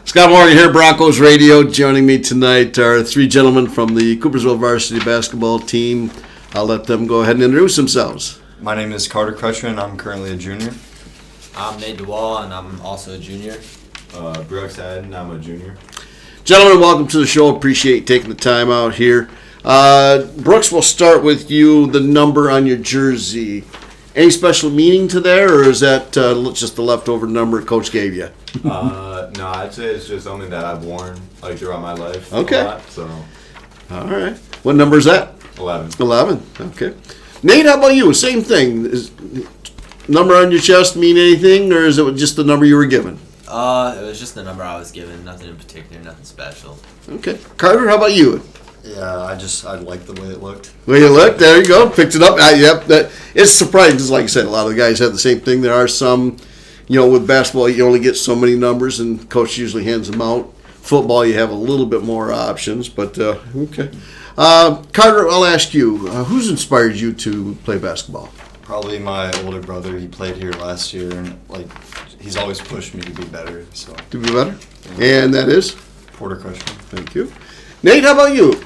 Scott Morgan here, Broncos Radio. Joining me tonight are three gentlemen from the Coopersville varsity basketball team. I'll let them go ahead and introduce themselves. My name is Carter Crutchman. I'm currently a junior. I'm Nate DeWall, and I'm also a junior. Brooks Haddon, I'm a junior. Gentlemen, welcome to the show. Appreciate you taking the time out here. Brooks, we'll start with you. The number on your jersey. Any special meaning to there, or is that just the leftover number Coach gave you? No, I'd say it's just something that I've worn throughout my life. Okay. A lot, so. All right. What number is that? 11. 11. Okay. Nate, how about you? Same thing. Is number on your chest mean anything, or is it just the number you were given? It was just the number I was given. Nothing in particular, nothing special. Okay. Carter, how about you? Yeah, I liked the way it looked. Way you look, there you go. Picked it up. Yep. It's surprising because, like I said, a lot of the guys have the same thing. There are some, with basketball, you only get so many numbers, and coach usually hands them out. Football, you have a little bit more options, but okay. Carter, I'll ask you, who's inspired you to play basketball? Probably my older brother. He played here last year, and he's always pushed me to be better. So To be better? Yeah. And that is? Porter Crutchman. Thank you. Nate, how about you?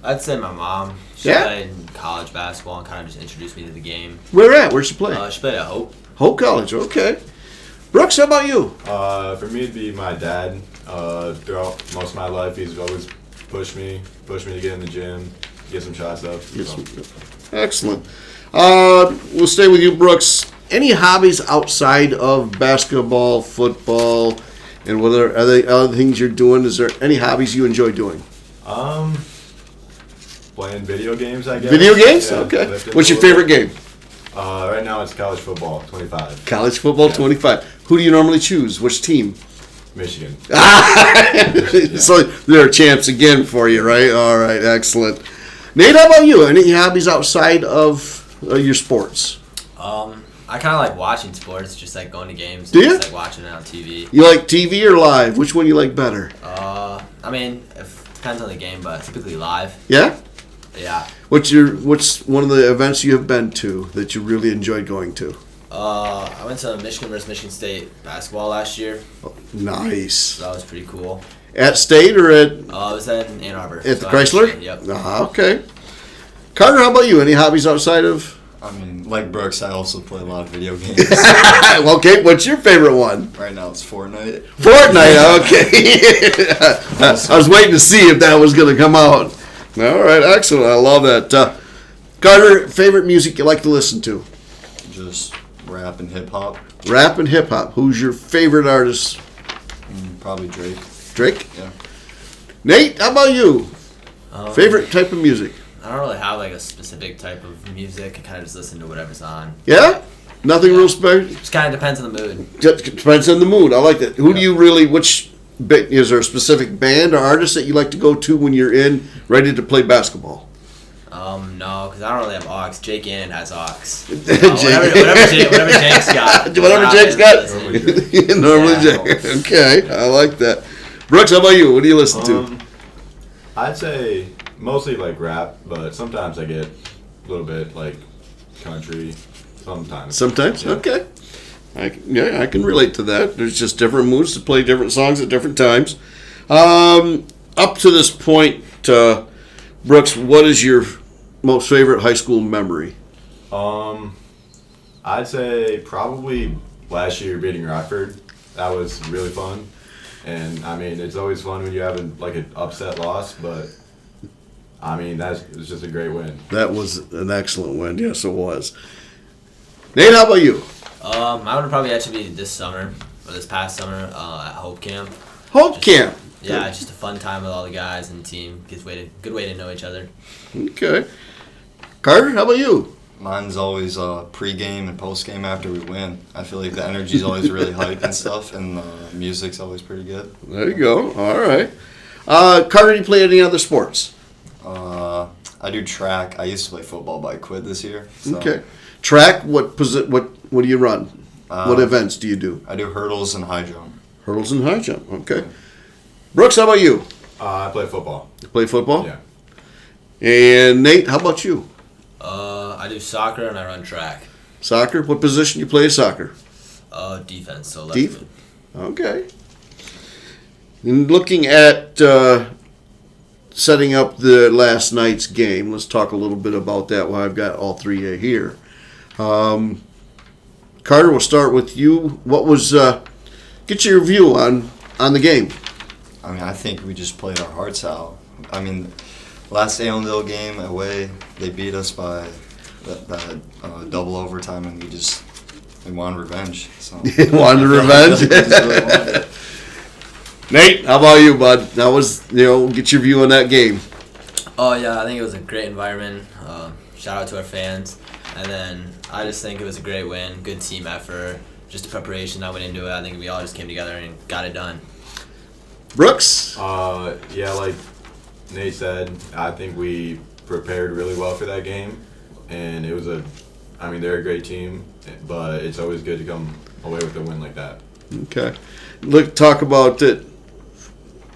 I'd say my mom. She Yeah? played college basketball and kind of just introduced me to the game. Where at? Where'd you play? She played at Hope. Hope College, okay. Brooks, how about you? For me, it'd be my dad. Throughout most of my life, he's always pushed me to get in the gym, get some shots up. Yes. So. Excellent. We'll stay with you, Brooks. Any hobbies outside of basketball, football, and whether are there other things you're doing? Is there any hobbies you enjoy doing? Playing video games, I guess. Video games? Yeah, okay. lifting What's your a little favorite bit. game? Right now, it's college football, 25. College football, 25. Who do you normally choose? Which team? Michigan. So they're champs again for you, right? All right, excellent. Nate, how about you? Any hobbies outside of your sports? I kind of like watching sports, just like going to games. Do you? Just like watching it on TV. You like TV or live? Which one you like better? I mean, it depends on the game, but typically live. Yeah? Yeah. What's one of the events you have been to that you really enjoyed going to? I went to Michigan versus Michigan State basketball last year. Nice. So that was pretty cool. At State or at It was in Ann Arbor. at the So Chrysler? Yep. Okay. Carter, how about you? Any hobbies outside of? I mean, like Brooks, I also play a lot of video games. Okay, what's your favorite one? Right now, it's Fortnite. Fortnite, okay. I was waiting to see if that was going to come out. All right, excellent. I love that. Carter, favorite music you like to listen to? Just rap and hip hop. Rap and hip hop. Who's your favorite artist? Probably Drake. Drake? Yeah. Nate, how about you? Favorite type of music? I don't really have like a specific type of music. I kind of just listen to whatever's on. Yeah? Nothing real special? Just kind of depends on the mood. Depends on the mood. I like that. Who do you really, is there a specific band or artist that you like to go to when you're ready to play basketball? No, because I don't really have aux. Jake Annan has aux. Whatever Jake's got. Whatever Jake's got. Normally Yeah. Jake. Okay, I like that. Brooks, how about you? What do you listen to? I'd say mostly like rap, but sometimes I get a little bit like country. Sometimes. Sometimes? Yeah. Okay. I can relate to that. There's just different moods to play different songs at different times. Up to this point, Brooks, what is your most favorite high school memory? I'd say probably last year beating Rockford. That was really fun. And I mean, it's always fun when you have an upset loss, but I mean, it was just a great win. That was an excellent win. Yes, it was. Nate, how about you? I would probably actually be this summer, or this past summer, at Hope Camp. Hope Camp. Yeah, it's just a fun time with all the guys and the team. Good way to know each other. Okay. Carter, how about you? Mine's always pre-game and post-game after we win. I feel like the energy's always really hype and stuff, and the music's always pretty good. There you go. All right. Carter, do you play any other sports? I do track. I used to play football, but I quit this year. So. Okay. Track, what do you run? What events do you do? I do hurdles and high jump. Hurdles and high jump. Okay. Brooks, how about you? I play football. You play football? Yeah. And Nate, how about you? I do soccer and I run track. Soccer? What position you play soccer? Defense, so left Defense. mid. Okay. In looking at setting up the last night's game, let's talk a little bit about that while I've got all three here. Carter, we'll start with you. What was get your view on the game? I mean, I think we just played our hearts out. I mean, last Allendale game away, they beat us by that double overtime, and we wanted revenge. So Wanted revenge? We just really wanted it. Nate, how about you, bud? That was, get your view on that game. Oh, yeah, I think it was a great environment. Shout out to our fans. And then I just think it was a great win, good team effort, just the preparation that went into it. I think we all just came together and got it done. Brooks? Yeah, like Nate said, I think we prepared really well for that game. And it was they're a great team, but it's always good to come away with a win like that. Okay. Talk about it.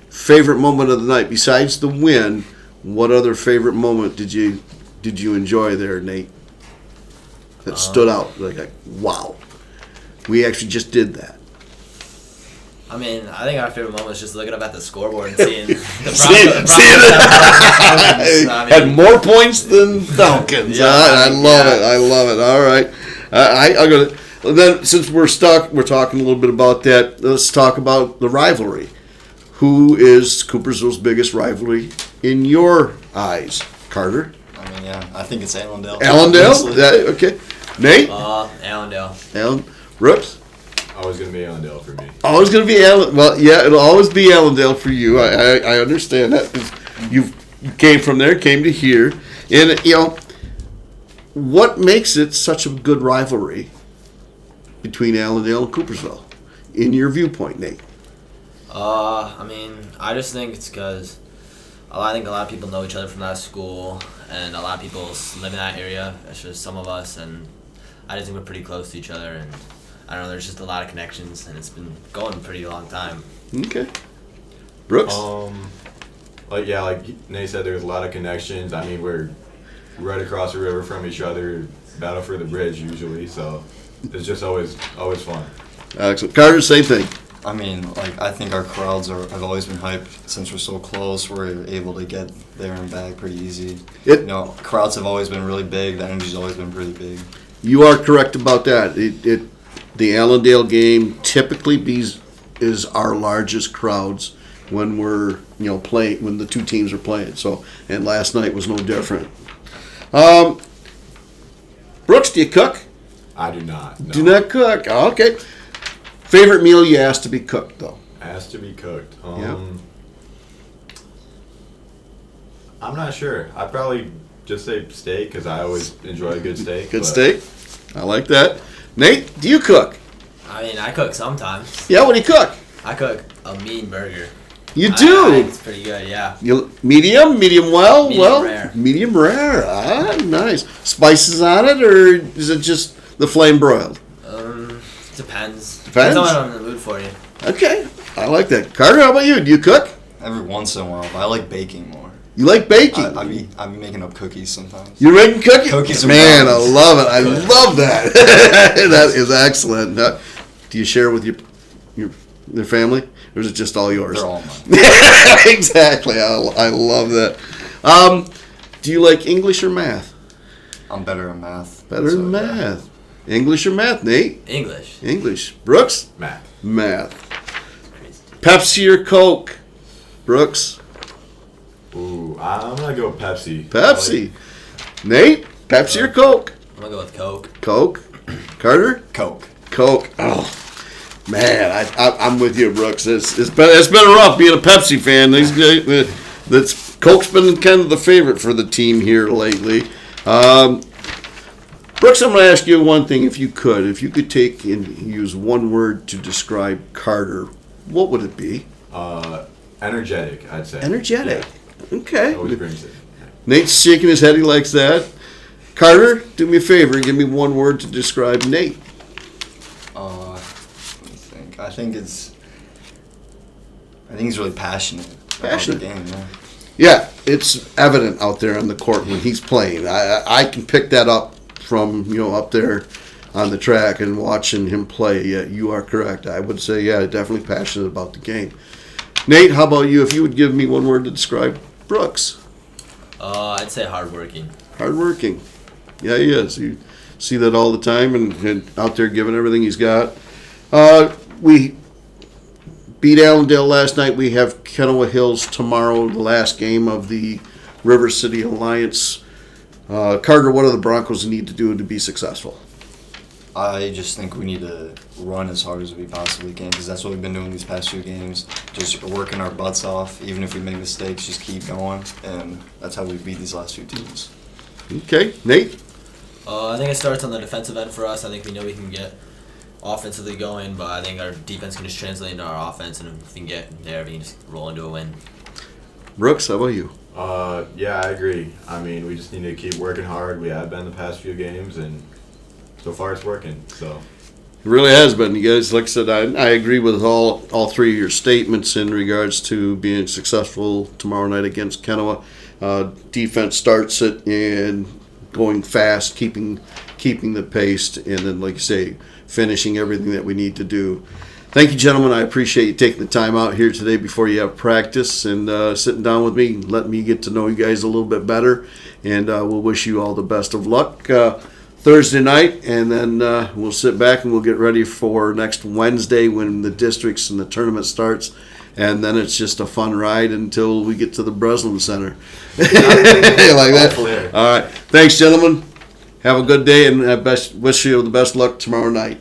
Favorite moment of the night besides the win. What other favorite moment did you enjoy there, Nate? That stood out like wow, we actually just did that. I mean, I think our favorite moment was just looking up at the scoreboard and seeing the Broncos. Had more points than Falcons. Yeah, I love it. All right, I'm gonna. Then since we're talking a little bit about that. Let's talk about the rivalry. Who is Coopersville's biggest rivalry in your eyes, Carter? I mean, yeah, I think it's Allendale. Allendale? Honestly. Okay. Nate? Allendale. Brooks? Always going to be Allendale for me. Always going to be Allendale. Well, yeah, it'll always be Allendale for you. I understand that. You came from there, came to here. And, what makes it such a good rivalry between Allendale and Coopersville, in your viewpoint, Nate? I mean, I just think it's because I think a lot of people know each other from that school, and a lot of people live in that area. It's just some of us, and I just think we're pretty close to each other, and I don't know, there's just a lot of connections, and it's been going a pretty long time. Okay. Brooks? Like Nate said, there's a lot of connections. I mean, we're right across the river from each other, battle for the bridge usually, so it's just always fun. Excellent. Carter, same thing. I mean, I think our crowds have always been hyped since we're so close. We're able to get there and back pretty easy. Crowds have always been really big. The energy's always been pretty big. You are correct about that. The Allendale game typically is our largest crowds when we're playing, when the two teams are playing. So, and last night was no different. Brooks, do you cook? I do not. No. Do not cook. Okay. Favorite meal you asked to be cooked, though? Asked to be cooked. Yeah. I'm not sure. I'd probably just say steak because I always enjoy a good steak. Good steak. I like that. Nate, do you cook? I mean, I cook sometimes. Yeah, what do you cook? I cook a mean burger. You do? It's pretty good, yeah. Medium well? Medium rare. Medium rare. Ah, nice. Spices on it, or is it just the flame broiled? Depends. Depends on what I'm in the mood for you. Okay. I like that. Carter, how about you? Do you cook? Every once in a while, but I like baking more. You like baking? I be making up cookies sometimes. You're making cookies? Cookies and Man, I brownies. love it. I love that. That is excellent. Do you share with your family, or is it just all yours? They're all mine. Exactly. I love that. Do you like English or math? I'm better at math. Better than math. English or math, Nate? English. Brooks? Math. Pepsi or Coke? Brooks? Ooh, I'm going to go Pepsi. Pepsi. Nate? Pepsi or Coke? I'm going to go with Coke. Coke. Carter? Coke. Oh, man, I'm with you, Brooks. It's been rough being a Pepsi fan. Coke's been kind of the favorite for the team here lately. Brooks, I'm going to ask you one thing, if you could take and use one word to describe Carter, what would it be? Energetic, I'd say. Energetic. Yeah. Okay. Always brings it. Nate's shaking his head. He likes that. Carter, do me a favor. Give me one word to describe Nate. Let me think. I think he's really passionate. Passionate. About the game, yeah. Yeah, it's evident out there on the court when he's playing. I can pick that up from up there on the track and watching him play. Yeah, you are correct. I would say, yeah, definitely passionate about the game. Nate, how about you? If you would give me one word to describe Brooks. I'd say hardworking. Hardworking. Yeah, he is. You see that all the time, and out there giving everything he's got. We beat Allendale last night. We have Kenowa Hills tomorrow, the last game of the River City Alliance. Carter, what do the Broncos need to do to be successful? I just think we need to run as hard as we possibly can because that's what we've been doing these past few games. Just working our butts off. Even if we make mistakes, just keep going. And that's how we beat these last few teams. Okay, Nate? I think it starts on the defensive end for us. I think we know we can get offensively going, but I think our defense can just translate into our offense, and if we can get there, we can just roll into a win. Brooks, how about you? Yeah, I agree. I mean, we just need to keep working hard. We have been the past few games, and so far it's working. So It really has been. You guys, like I said, I agree with all three of your statements in regards to being successful tomorrow night against Kenowa. Defense starts it and going fast, keeping the pace, and then, like you say, finishing everything that we need to do. Thank you, gentlemen. I appreciate you taking the time out here today before you have practice and sitting down with me, letting me get to know you guys a little bit better. And we'll wish you all the best of luck Thursday night, and then we'll sit back and we'll get ready for next Wednesday when the districts and the tournament starts. And then it's just a fun ride until we get to the Breslin Center. Like that. Hopefully. All right. Thanks, gentlemen. Have a good day, and wish you the best luck tomorrow night.